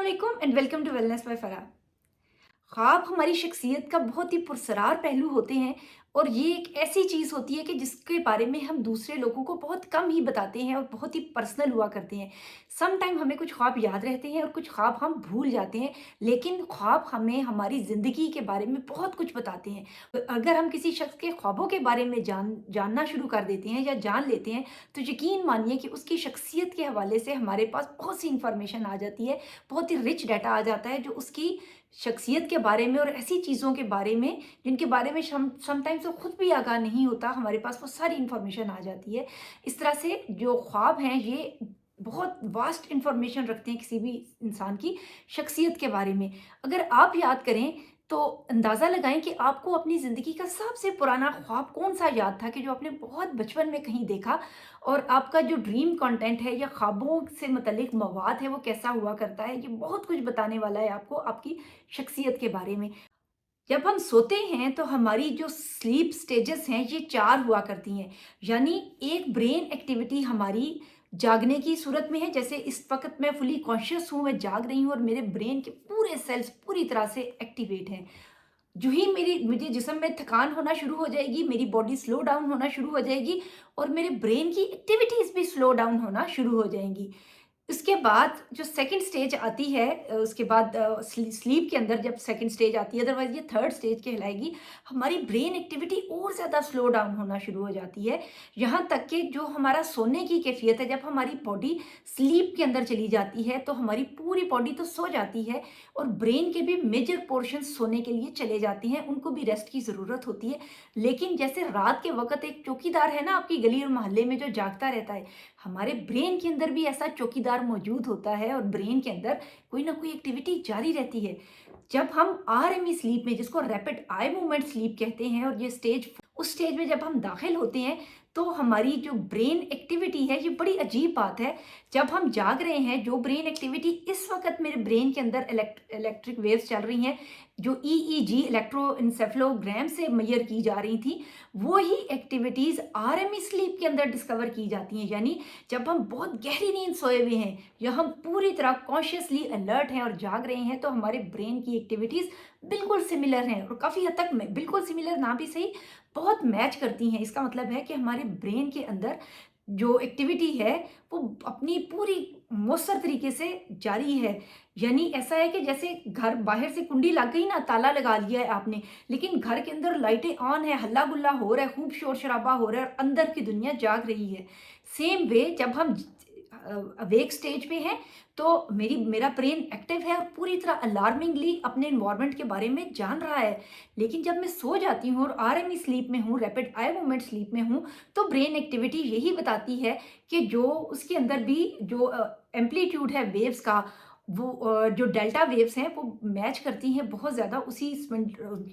अस्सलामुअलैकुम and welcome to wellness by Farah. ख्वाब हमारी शख्सियत का बहुत ही पुरस्रार पहलू होते हैं और ये एक ऐसी चीज़ होती है कि जिसके बारे में हम दूसरे लोगों को बहुत कम ही बताते हैं और बहुत ही पर्सनल हुआ करते हैं। सम टाइम हमें कुछ ख्वाब याद रहते हैं और कुछ ख्वाब हम भूल जाते हैं, लेकिन ख्वाब हमें हमारी ज़िंदगी के बारे में बहुत कुछ बताते हैं। अगर हम किसी शख्स के ख्वाबों के बारे में जानना शुरू कर देते हैं या जान लेते हैं, तो यकीन मानिए कि उसकी शख्सियत के हवाले से हमारे पास बहुत सी इंफॉर्मेशन आ जाती है, बहुत ही रिच डाटा आ जाता है जो उसकी शख्सियत के बारे में और ऐसी चीज़ों के बारे में जिनके बारे में समटाइम्स वो खुद भी आगाह नहीं होता, हमारे पास वो सारी इन्फॉर्मेशन आ जाती है। इस तरह से जो ख्वाब हैं ये बहुत वास्ट इन्फॉर्मेशन रखते हैं किसी भी इंसान की शख्सियत के बारे में। अगर आप याद करें तो अंदाज़ा लगाएं कि आपको अपनी ज़िंदगी का सबसे पुराना ख्वाब कौन-सा याद था कि जो आपने बहुत बचपन में कहीं देखा और आपका जो ड्रीम कंटेंट है या ख्वाबों से मुतल्लिक मवाद है वो कैसा हुआ करता है। ये बहुत कुछ बताने वाला है आपको आपकी शख्सियत के बारे में। जब हम सोते हैं तो हमारी जो स्लीप स्टेजेस हैं ये 4 हुआ करती हैं। यानी एक ब्रेन एक्टिविटी हमारी जागने की सूरत में है, जैसे इस वक़्त मैं फुली कॉन्शियस हूँ, मैं जाग रही हूँ और मेरे ब्रेन के पूरे सेल्स पूरी तरह से एक्टिवेट हैं। जो ही मेरी मुझे जिस्म में थकान होना शुरू हो जाएगी, मेरी बॉडी स्लो डाउन होना शुरू हो जाएगी और मेरे ब्रेन की एक्टिविटीज़ भी स्लो डाउन होना शुरू हो जाएँगी। उसके बाद जो सेकंड स्टेज आती है, उसके बाद स्लीप के अंदर जब सेकंड स्टेज आती है, अदरवाइज ये थर्ड स्टेज कहलाएगी। हमारी ब्रेन एक्टिविटी और ज़्यादा स्लो डाउन होना शुरू हो जाती है, यहाँ तक कि जो हमारा सोने की कैफियत है, जब हमारी बॉडी स्लीप के अंदर चली जाती है तो हमारी पूरी बॉडी तो सो जाती है और ब्रेन के भी मेजर पोर्शन सोने के लिए चले जाते हैं, उनको भी रेस्ट की ज़रूरत होती है। लेकिन जैसे रात के वक्त एक चौकीदार है ना आपकी गली और मोहल्ले में जो जागता रहता है, हमारे ब्रेन के अंदर भी ऐसा चौकीदार मौजूद होता है और ब्रेन के अंदर कोई ना कोई एक्टिविटी जारी रहती है। जब हम आरएमई स्लीप में, जिसको रैपिड आई मूवमेंट स्लीप कहते हैं, और ये स्टेज उस स्टेज में जब हम दाखिल होते हैं तो हमारी जो ब्रेन एक्टिविटी है, ये बड़ी अजीब बात है। जब हम जाग रहे हैं, जो ब्रेन एक्टिविटी इस वक्त मेरे ब्रेन के अंदर इलेक्ट्रिक वेव्स चल रही हैं, जो ईईजी इलेक्ट्रोइंसेफेलोग्राम से मेजर की जा रही थी, वो ही एक्टिविटीज़ आरएमई स्लीप के अंदर डिस्कवर की जाती हैं। यानी जब हम बहुत गहरी नींद सोए हुए हैं या हम पूरी तरह कॉन्शियसली अलर्ट हैं और जाग रहे हैं, तो हमारे ब्रेन की एक्टिविटीज़ बिल्कुल सिमिलर हैं और काफ़ी हद तक बिल्कुल सिमिलर ना भी सही, बहुत मैच करती हैं। इसका मतलब है कि हमारे ब्रेन के अंदर जो एक्टिविटी है वो अपनी पूरी मौसर तरीके से जारी है। यानी ऐसा है कि जैसे घर बाहर से कुंडी लग गई ना, ताला लगा लिया है आपने, लेकिन घर के अंदर लाइटें ऑन है, हल्ला गुल्ला हो रहा है, खूब शोर शराबा हो रहा है और अंदर की दुनिया जाग रही है। सेम वे जब हम अवेक स्टेज पे हैं तो मेरा ब्रेन एक्टिव है और पूरी तरह अलार्मिंगली अपने इन्वायरमेंट के बारे में जान रहा है। लेकिन जब मैं सो जाती हूँ और आरएमई स्लीप में हूँ, रैपिड आई मूवमेंट स्लीप में हूँ, तो ब्रेन एक्टिविटी यही बताती है कि जो उसके अंदर भी जो एम्पलीट्यूड है वेव्स का, वो जो डेल्टा वेव्स हैं वो मैच करती हैं बहुत ज़्यादा उसी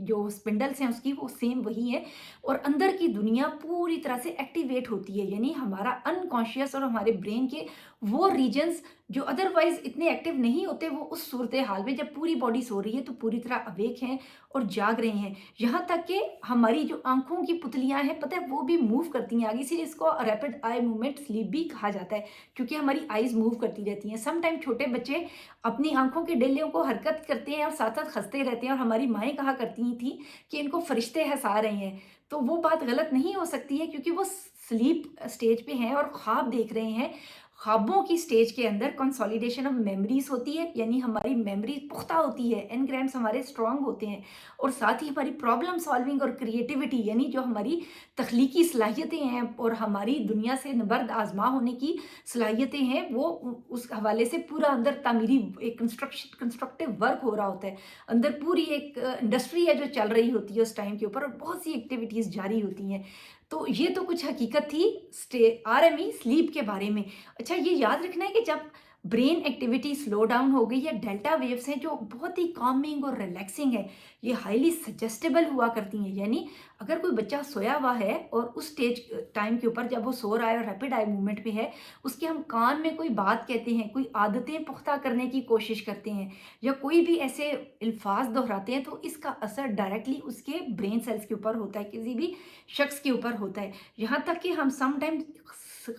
जो स्पिंडल्स हैं उसकी, वो सेम वही है और अंदर की दुनिया पूरी तरह से एक्टिवेट होती है। यानी हमारा अनकॉन्शियस और हमारे ब्रेन के वो रीजन्स जो अदरवाइज इतने एक्टिव नहीं होते, वो उस सूरत हाल में जब पूरी बॉडी सो रही है तो पूरी तरह अवेक हैं और जाग रहे हैं। यहाँ तक कि हमारी जो आंखों की पुतलियां हैं, पता है, वो भी मूव करती हैं आगे, इसीलिए इसको रैपिड आई मूवमेंट स्लीप भी कहा जाता है, क्योंकि हमारी आईज मूव करती रहती हैं। सम टाइम छोटे बच्चे अपनी आंखों के डेलियों को हरकत करते हैं और साथ साथ हंसते रहते हैं और हमारी माएँ कहा करती थी कि इनको फरिश्ते हंसा रहे हैं। तो वो बात गलत नहीं हो सकती है, क्योंकि वो स्लीप स्टेज पे हैं और ख्वाब देख रहे हैं। ख्वाबों की स्टेज के अंदर कंसोलिडेशन ऑफ मेमोरीज होती है, यानी हमारी मेमोरी पुख्ता होती है, एनग्राम्स हमारे स्ट्रांग होते हैं और साथ ही हमारी प्रॉब्लम सॉल्विंग और क्रिएटिविटी, यानी जो हमारी तख्लीकी सलाहियतें हैं और हमारी दुनिया से नबर्द आजमा होने की सलाहियतें हैं, वो उस हवाले से पूरा अंदर तामीरी एक कंस्ट्रक्टिव वर्क हो रहा होता है। अंदर पूरी एक इंडस्ट्री है जो चल रही होती है उस टाइम के ऊपर और बहुत सी एक्टिविटीज़ जारी होती हैं। तो ये तो कुछ हकीकत थी आरएमई स्लीप के बारे में। अच्छा, ये याद रखना है कि जब ब्रेन एक्टिविटी स्लो डाउन हो गई या डेल्टा वेव्स हैं जो बहुत ही कामिंग और रिलैक्सिंग है, ये हाईली सजेस्टेबल हुआ करती हैं। यानी अगर कोई बच्चा सोया हुआ है और उस स्टेज टाइम के ऊपर जब वो सो रहा है और रैपिड आई मूवमेंट पे है, उसके हम कान में कोई बात कहते हैं, कोई आदतें पुख्ता करने की कोशिश करते हैं या कोई भी ऐसे अल्फाज दोहराते हैं, तो इसका असर डायरेक्टली उसके ब्रेन सेल्स के ऊपर होता है, किसी भी शख्स के ऊपर होता है। यहाँ तक कि हम समटाइम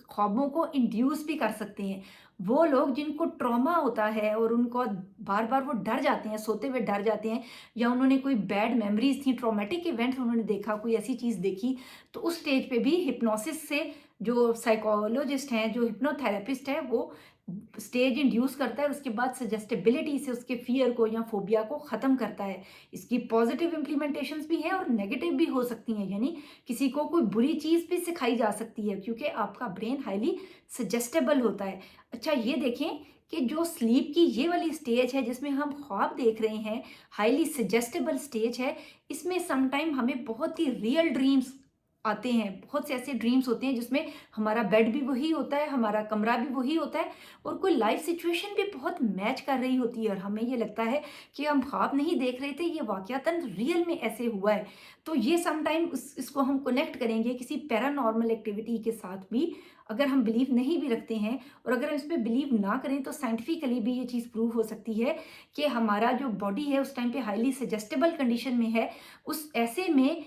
ख्वाबों को इंड्यूस भी कर सकते हैं। वो लोग जिनको ट्रॉमा होता है और उनको बार बार वो डर जाते हैं, सोते हुए डर जाते हैं, या उन्होंने कोई बैड मेमोरीज थी, ट्रॉमेटिक इवेंट्स उन्होंने देखा, कोई ऐसी चीज़ देखी, तो उस स्टेज पे भी हिप्नोसिस से जो साइकोलॉजिस्ट हैं, जो हिप्नोथेरेपिस्ट है, वो स्टेज इंड्यूस करता है और उसके बाद सजेस्टेबिलिटी से उसके फियर को या फोबिया को ख़त्म करता है। इसकी पॉजिटिव इम्प्लीमेंटेशंस भी हैं और नेगेटिव भी हो सकती हैं, यानी किसी को कोई बुरी चीज़ भी सिखाई जा सकती है क्योंकि आपका ब्रेन हाईली सजेस्टेबल होता है। अच्छा, ये देखें कि जो स्लीप की ये वाली स्टेज है जिसमें हम ख्वाब देख रहे हैं, हाईली सजेस्टेबल स्टेज है, इसमें समटाइम हमें बहुत ही रियल ड्रीम्स आते हैं। बहुत से ऐसे ड्रीम्स होते हैं जिसमें हमारा बेड भी वही होता है, हमारा कमरा भी वही होता है और कोई लाइफ सिचुएशन भी बहुत मैच कर रही होती है और हमें ये लगता है कि हम ख्वाब नहीं देख रहे थे, ये वाक़यातन रियल में ऐसे हुआ है। तो ये समटाइम इसको हम कनेक्ट करेंगे किसी पैरानॉर्मल एक्टिविटी के साथ भी, अगर हम बिलीव नहीं भी रखते हैं और अगर हम इस पे बिलीव ना करें तो साइंटिफिकली भी ये चीज़ प्रूव हो सकती है कि हमारा जो बॉडी है उस टाइम पे हाईली सजेस्टेबल कंडीशन में है। उस ऐसे में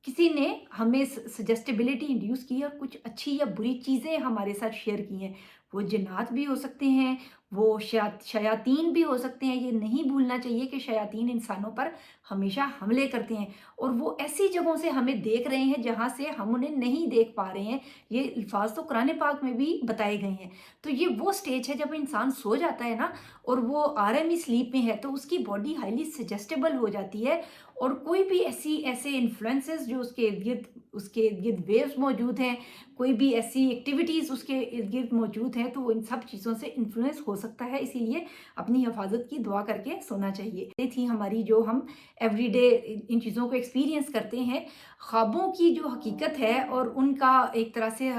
किसी ने हमें सजेस्टेबिलिटी इंड्यूस की और कुछ अच्छी या बुरी चीज़ें हमारे साथ शेयर की हैं। वो जिन्नात भी हो सकते हैं, वो शयातीन भी हो सकते हैं। ये नहीं भूलना चाहिए कि शयातीन इंसानों पर हमेशा हमले करते हैं और वो ऐसी जगहों से हमें देख रहे हैं जहाँ से हम उन्हें नहीं देख पा रहे हैं। ये अल्फाज तो कुरान पाक में भी बताए गए हैं। तो ये वो स्टेज है जब इंसान सो जाता है ना और वो आरएमई स्लीप में है, तो उसकी बॉडी हाईली सजेस्टेबल हो जाती है और कोई भी ऐसे इन्फ्लुएंसेस जो उसके इर्द गिर्द वेव्स मौजूद हैं, कोई भी ऐसी एक्टिविटीज़ उसके इर्द गिर्द मौजूद हैं, तो वो इन सब चीज़ों से इन्फ्लुएंस हो सकता है। इसीलिए अपनी हिफाजत की दुआ करके सोना चाहिए। ये थी हमारी जो हम एवरीडे इन चीज़ों को एक्सपीरियंस करते हैं, ख्वाबों की जो हकीकत है और उनका एक तरह से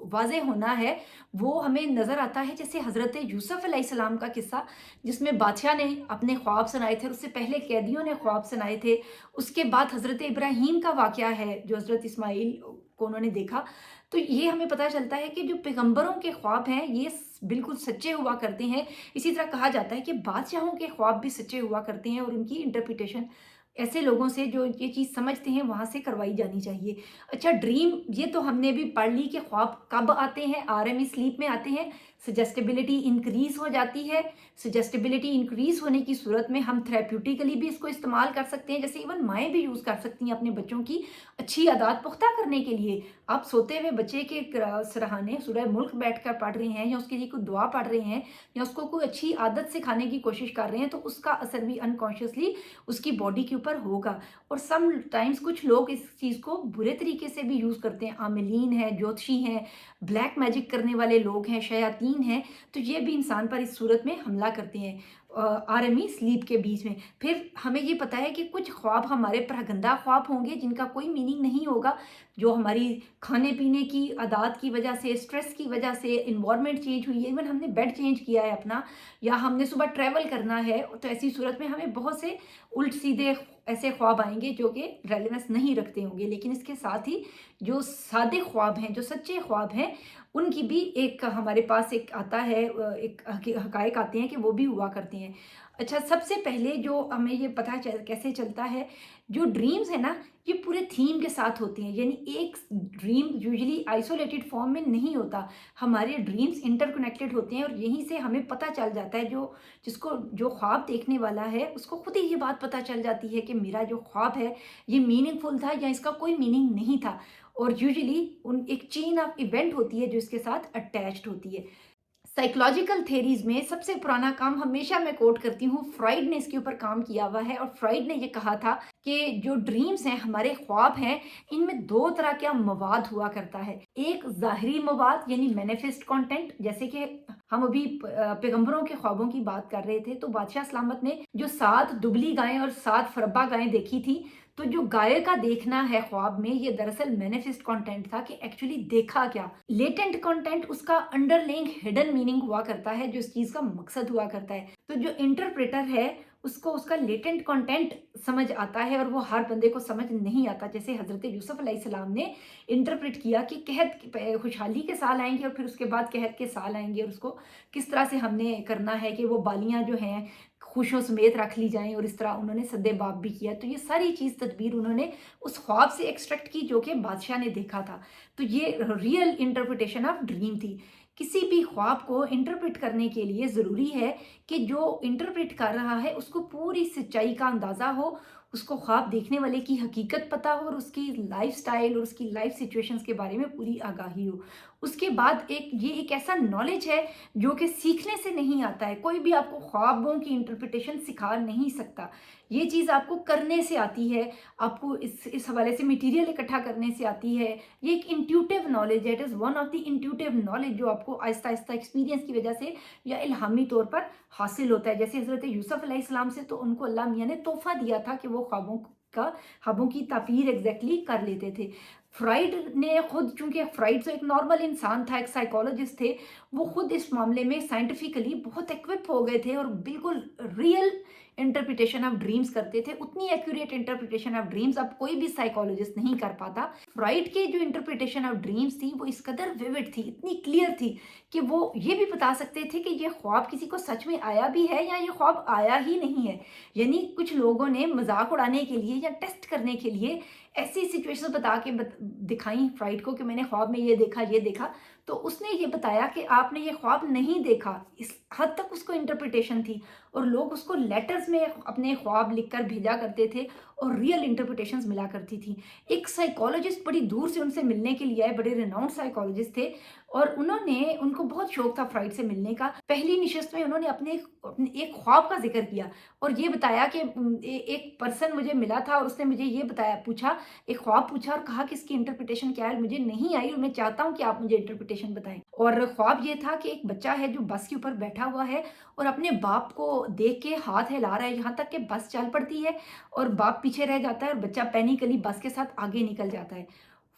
वाज़ेह होना है, वो हमें नज़र आता है जैसे हज़रत यूसुफ़ अलैहिस्सलाम का किस्सा, जिसमें बादशाह ने अपने ख्वाब सुनाए थे, उससे पहले कैदियों ने ख्वाब सुनाए थे। उसके बाद हज़रत इब्राहीम का वाक़या है जो हज़रत इस्माईल को उन्होंने देखा। तो ये हमें पता चलता है कि जो पैगंबरों के ख्वाब हैं ये बिल्कुल सच्चे हुआ करते हैं। इसी तरह कहा जाता है कि बादशाहों के ख्वाब भी सच्चे हुआ करते हैं और उनकी इंटरप्रिटेशन ऐसे लोगों से जो ये चीज़ समझते हैं वहाँ से करवाई जानी चाहिए। अच्छा, ड्रीम ये तो हमने भी पढ़ ली कि ख्वाब कब आते हैं, आरएमई स्लीप में आते हैं, सजेस्टेबिलिटी इंक्रीज़ हो जाती है। सजेस्टेबिलिटी इंक्रीज़ होने की सूरत में हम थेरेप्यूटिकली भी इसको इस्तेमाल कर सकते हैं, जैसे इवन माएँ भी यूज़ कर सकती हैं अपने बच्चों की अच्छी आदत पुख्ता करने के लिए। आप सोते हुए बच्चे के सराहने सूरह मुल्क बैठकर पढ़ रहे हैं या उसके लिए कोई दुआ पढ़ रहे हैं या उसको कोई अच्छी आदत सिखाने की कोशिश कर रहे हैं, तो उसका असर भी अनकॉन्शियसली उसकी बॉडी के ऊपर होगा। और सम टाइम्स कुछ लोग इस चीज़ को बुरे तरीके से भी यूज़ करते हैं। आमिलीन है, ज्योतिषी हैं, ब्लैक मैजिक करने वाले लोग हैं, शयातीन हैं, तो ये भी इंसान पर इस सूरत में हमला करते हैं आरएमई स्लीप के बीच में। फिर हमें ये पता है कि कुछ ख्वाब हमारे प्रागंदा ख्वाब होंगे जिनका कोई मीनिंग नहीं होगा, जो हमारी खाने पीने की आदत की वजह से, स्ट्रेस की वजह से, इन्वायरमेंट चेंज हुई है, इवन हमने बेड चेंज किया है अपना, या हमने सुबह ट्रैवल करना है, तो ऐसी सूरत में हमें बहुत से उल्ट सीधे ऐसे ख्वाब आएंगे जो कि रेलेवेंस नहीं रखते होंगे। लेकिन इसके साथ ही जो सादे ख्वाब हैं, जो सच्चे ख्वाब हैं, उनकी भी एक हमारे पास एक आता है, एक हकायक आते हैं कि वो भी हुआ करते हैं। अच्छा, सबसे पहले जो हमें ये कैसे चलता है, जो ड्रीम्स है ना ये पूरे थीम के साथ होती हैं, यानी एक ड्रीम यूजुअली आइसोलेटेड फॉर्म में नहीं होता। हमारे ड्रीम्स इंटरकनेक्टेड होते हैं और यहीं से हमें पता चल जाता है, जिसको जो ख्वाब देखने वाला है उसको खुद ही ये बात पता चल जाती है कि मेरा जो ख्वाब है ये मीनिंगफुल था या इसका कोई मीनिंग नहीं था। और यूजुअली उन एक चेन ऑफ इवेंट होती है जो इसके साथ अटैच्ड होती है। साइकोलॉजिकल थेरीज में सबसे पुराना काम हमेशा मैं कोट करती हूँ, फ्रॉइड ने इसके ऊपर काम किया हुआ है और फ्रॉइड ने ये कहा था कि जो ड्रीम्स हैं, हमारे ख्वाब हैं, इनमें दो तरह का मवाद हुआ करता है। एक ज़ाहिरी मवाद यानी मैनिफेस्ट कंटेंट, जैसे कि हम अभी पैगंबरों के ख्वाबों की बात कर रहे थे, तो बादशाह सलामत ने जो 7 दुबली गायें और 7 फरबा गायें देखी थी, तो जो गाय का देखना है ख्वाब में, ये दरअसल मैनिफेस्ट कंटेंट था कि एक्चुअली देखा क्या। लेटेंट कंटेंट उसका अंडरलाइंग हिडन मीनिंग हुआ करता है, जो इस चीज का मकसद हुआ करता है। तो जो इंटरप्रेटर है उसको उसका लेटेंट कंटेंट समझ आता है और वो हर बंदे को समझ नहीं आता। जैसे हजरत यूसुफ अलैहिस्सलाम ने इंटरप्रेट किया कि कहत खुशहाली के साल आएंगे और फिर उसके बाद कहत के साल आएंगे, और उसको किस तरह से हमने करना है कि वो बालियां जो हैं खुशों समेत रख ली जाएं, और इस तरह उन्होंने सद्दे बाप भी किया। तो ये सारी चीज़ तदबीर उन्होंने उस ख्वाब से एक्सट्रैक्ट की जो कि बादशाह ने देखा था। तो ये रियल इंटरप्रिटेशन ऑफ ड्रीम थी किसी भी ख्वाब को इंटरप्रेट करने के लिए ज़रूरी है कि जो इंटरप्रेट कर रहा है उसको पूरी सच्चाई का अंदाज़ा हो, उसको ख्वाब देखने वाले की हकीकत पता हो और उसकी लाइफ़स्टाइल और उसकी लाइफ़ सिचुएशंस के बारे में पूरी आगाही हो। उसके बाद एक ऐसा नॉलेज है जो कि सीखने से नहीं आता है। कोई भी आपको ख्वाबों की इंटरप्रिटेशन सिखा नहीं सकता। ये चीज़ आपको करने से आती है, आपको इस हवाले से मटीरियल इकट्ठा करने से आती है। ये एक इंट्यूटिव नॉलेज है, it is one of the intuitive knowledge जो आपको आहिस्ता-आहिस्ता एक्सपीरियंस की वजह से या इल्हामी तौर पर हासिल होता है। जैसे हज़रत यूसुफ़ अलैहिस्सलाम से तो उनको अल्लाह मियाँ ने तोहफ़ा दिया था कि वो ख्वाबों की ताबीर एग्ज़ैक्टली कर लेते थे। फ्राइड ने खुद, चूँकि फ्राइड तो एक नॉर्मल इंसान था, एक साइकोलॉजिस्ट थे, वो खुद इस मामले में साइंटिफिकली बहुत इक्विप हो गए थे और बिल्कुल रियल इंटरप्रिटेशन ऑफ ड्रीम्स करते थे। उतनी एक्यूरेट इंटरप्रिटेशन ऑफ ड्रीम्स अब कोई भी साइकोलॉजिस्ट नहीं कर पाता। फ्राइड की जो इंटरप्रिटेशन ऑफ ड्रीम्स थी वो इस कदर विविड थी, इतनी क्लियर थी कि वो ये भी बता सकते थे कि ये ख्वाब किसी को सच में आया भी है या ये ख्वाब आया ही नहीं है। यानी कुछ लोगों ने मजाक उड़ाने के लिए या टेस्ट करने के लिए ऐसी सिचुएशन बता के दिखाई फ्राइड को कि मैंने ख्वाब में ये देखा, तो उसने ये बताया कि आपने ये ख्वाब नहीं देखा। इस हद तक उसको इंटरप्रिटेशन थी और लोग उसको लेटर्स में अपने ख्वाब लिखकर भेजा करते थे और रियल इंटरप्रिटेशंस मिला करती थी। एक साइकोलॉजिस्ट बड़ी दूर से उनसे मिलने के लिए आए, बड़े रिनाउंड साइकोलॉजिस्ट थे और उनको बहुत शौक था फ्राइड से मिलने का। पहली निशस्त में उन्होंने अपने एक ख्वाब का जिक्र किया और ये बताया कि एक पर्सन मुझे मिला था और उसने मुझे ये एक ख्वाब पूछा और कहा कि इसकी इंटरप्रिटेशन क्या है, मुझे नहीं आई और मैं चाहता हूँ कि आप मुझे इंटरप्रिटेशन बताएं। और ख्वाब ये था कि एक बच्चा है जो बस के ऊपर बैठा हुआ है और अपने बाप को देख के हाथ हिला रहा है, यहाँ तक कि बस चल पड़ती है और बाप पीछे रह जाता है और बच्चा पैनिकली बस के साथ आगे निकल जाता है।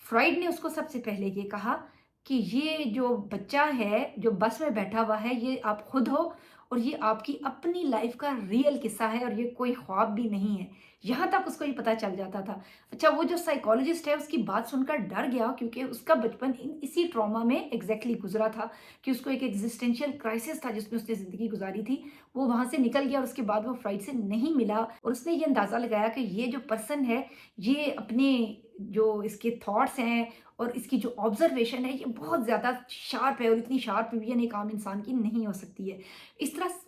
फ्राइड ने उसको सबसे पहले ये कहा कि ये जो बच्चा है जो बस में बैठा हुआ है ये आप खुद हो और ये आपकी अपनी लाइफ का रियल किस्सा है और ये कोई ख्वाब भी नहीं है। यहाँ तक उसको ये पता चल जाता था। अच्छा, वो जो साइकोलॉजिस्ट है उसकी बात सुनकर डर गया क्योंकि उसका बचपन इसी ट्रॉमा में एग्जैक्टली गुजरा था कि उसको एक एग्जिस्टेंशियल क्राइसिस था जिसमें उसने ज़िंदगी गुजारी थी। वो वहाँ से निकल गया और उसके बाद वो फ्राइड से नहीं मिला और उसने ये अंदाज़ा लगाया कि ये जो पर्सन है ये अपने जो इसके थॉट्स हैं और इसकी जो ऑब्जर्वेशन है ये बहुत ज़्यादा शार्प है और इतनी शार्प विजन एक आम इंसान की नहीं हो सकती है। इस तरह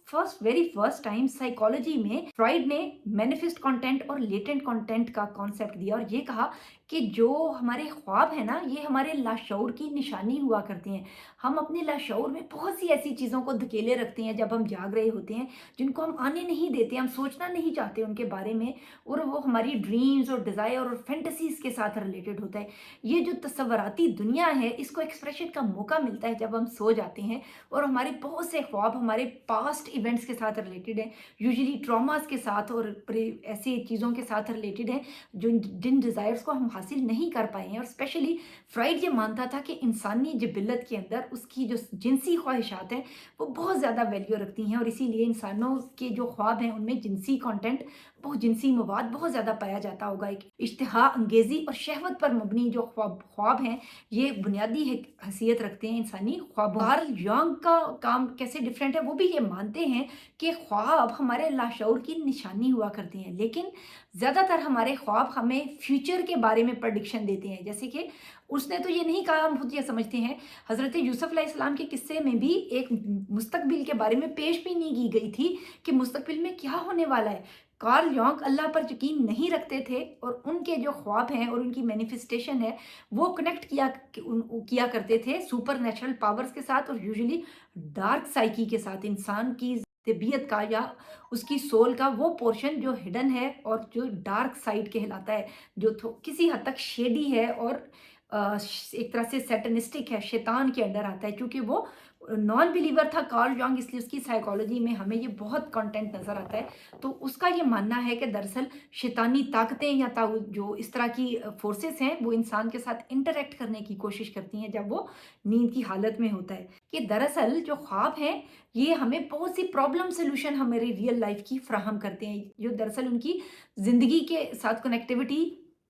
वेरी फर्स्ट टाइम साइकोलॉजी में फ्राइड ने मैनिफेस्ट कंटेंट और लेटेंट कंटेंट का कॉन्सेप्ट दिया और ये कहा कि जो हमारे ख्वाब है ना ये हमारे लाशऊर की निशानी हुआ करते हैं। हम अपने लाशऊर में बहुत सी ऐसी चीज़ों को धकेले रखते हैं जब हम जाग रहे होते हैं जिनको हम आने नहीं देते, हम सोचना नहीं चाहते उनके बारे में और वो हमारी ड्रीम्स और डिज़ायर और फैंटेसीज के साथ रिलेटेड होता है। ये जो तसव्वुराती दुनिया है इसको एक्सप्रेशन का मौका मिलता है जब हम सो जाते हैं और हमारे बहुत से ख्वाब हमारे पास्ट इवेंट्स के साथ रिलेटेड हैं, यूजुअली ट्रॉमास के साथ और ऐसी चीज़ों के साथ रिलेटेड हैं जो जिन डिज़ायर्स को हम हासिल नहीं कर पाए हैं। और स्पेशली फ्राइड ये मानता था कि इंसानी जिबिलत के अंदर उसकी जो जिनसी ख्वाहिशात हैं वो बहुत ज़्यादा वैल्यू रखती हैं और इसीलिए इंसानों के जो ख्वाब हैं उनमें जिनसी कंटेंट, बहुत जिनसी मवाद बहुत ज़्यादा पाया जाता होगा। एक इश्तिहा अंगेज़ी और शहवत पर मबनी जो ख्वाब हैं ये बुनियादी हैसियत रखते हैं इंसानी ख्वाबों। कार्ल यंग का काम कैसे डिफरेंट है, वो भी ये मानते हैं कि ख्वाब हमारे लाशऊर की निशानी हुआ करते हैं लेकिन ज़्यादातर हमारे ख्वाब हमें फ्यूचर के बारे में प्रेडिक्शन देते हैं। जैसे कि उसने तो ये नहीं कहा, हम खुद ये समझते हैं, हज़रत यूसुफ़ अलैहिस्सलाम के किस्से में भी एक मुस्तकबिल के बारे में पेश भी नहीं की गई थी कि मुस्तकबिल में क्या होने वाला है। कार्ल यंग अल्लाह पर यकीन नहीं रखते थे और उनके जो ख्वाब हैं और उनकी मैनिफेस्टेशन है वो कनेक्ट किया करते थे सुपर नेचुरल पावर्स के साथ और यूजुअली डार्क साइकी के साथ, इंसान की तबीयत का या उसकी सोल का वो पोर्शन जो हिडन है और जो डार्क साइड कहलाता है, जो किसी हद तक शेडी है और एक तरह से सैटनिस्टिक है, शैतान के अंडर आता है। क्योंकि वो नॉन बिलीवर था कार्ल यंग, इसलिए उसकी साइकोलॉजी में हमें ये बहुत कंटेंट नज़र आता है। तो उसका ये मानना है कि दरअसल शैतानी ताकतें या जो इस तरह की फोर्सेस हैं वो इंसान के साथ इंटरेक्ट करने की कोशिश करती हैं जब वो नींद की हालत में होता है। कि दरअसल जो ख्वाब हैं ये हमें बहुत सी प्रॉब्लम सोल्यूशन हमारी रियल लाइफ की फ्राहम करते हैं, जो दरअसल उनकी ज़िंदगी के साथ कनेक्टिविटी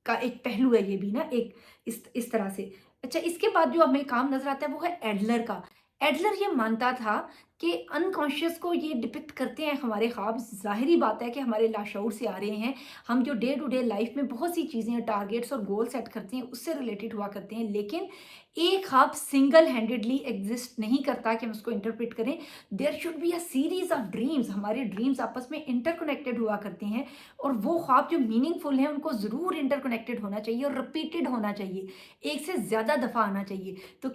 का एक पहलू है ये भी ना, एक इस तरह से। अच्छा, इसके बाद जो हमें काम नज़र आता है वो है एडलर का। एडलर ये मानता था कि अनकॉन्शियस को ये डिपिक्ट करते हैं हमारे ख्वाब। ज़ाहिरी बात है कि हमारे लाशऊर से आ रहे हैं। हम जो डे टू डे लाइफ में बहुत सी चीज़ें, टारगेट्स और गोल सेट करते हैं, उससे रिलेटेड हुआ करते हैं। लेकिन एक ख्वाब सिंगल हैंडेडली एग्ज़िस्ट नहीं करता कि हम उसको इंटरप्रेट करें। There should be a series of dreams. हमारे ड्रीम्स आपस में इंटरकनेक्टेड हुआ करते हैं और वो ख्वाब जो मीनिंगफुल हैं, उनको ज़रूर इंटरकनेक्टेड होना चाहिए और रिपीटेड होना चाहिए। एक से ज़्यादा दफ़ा आना चाहिए। तो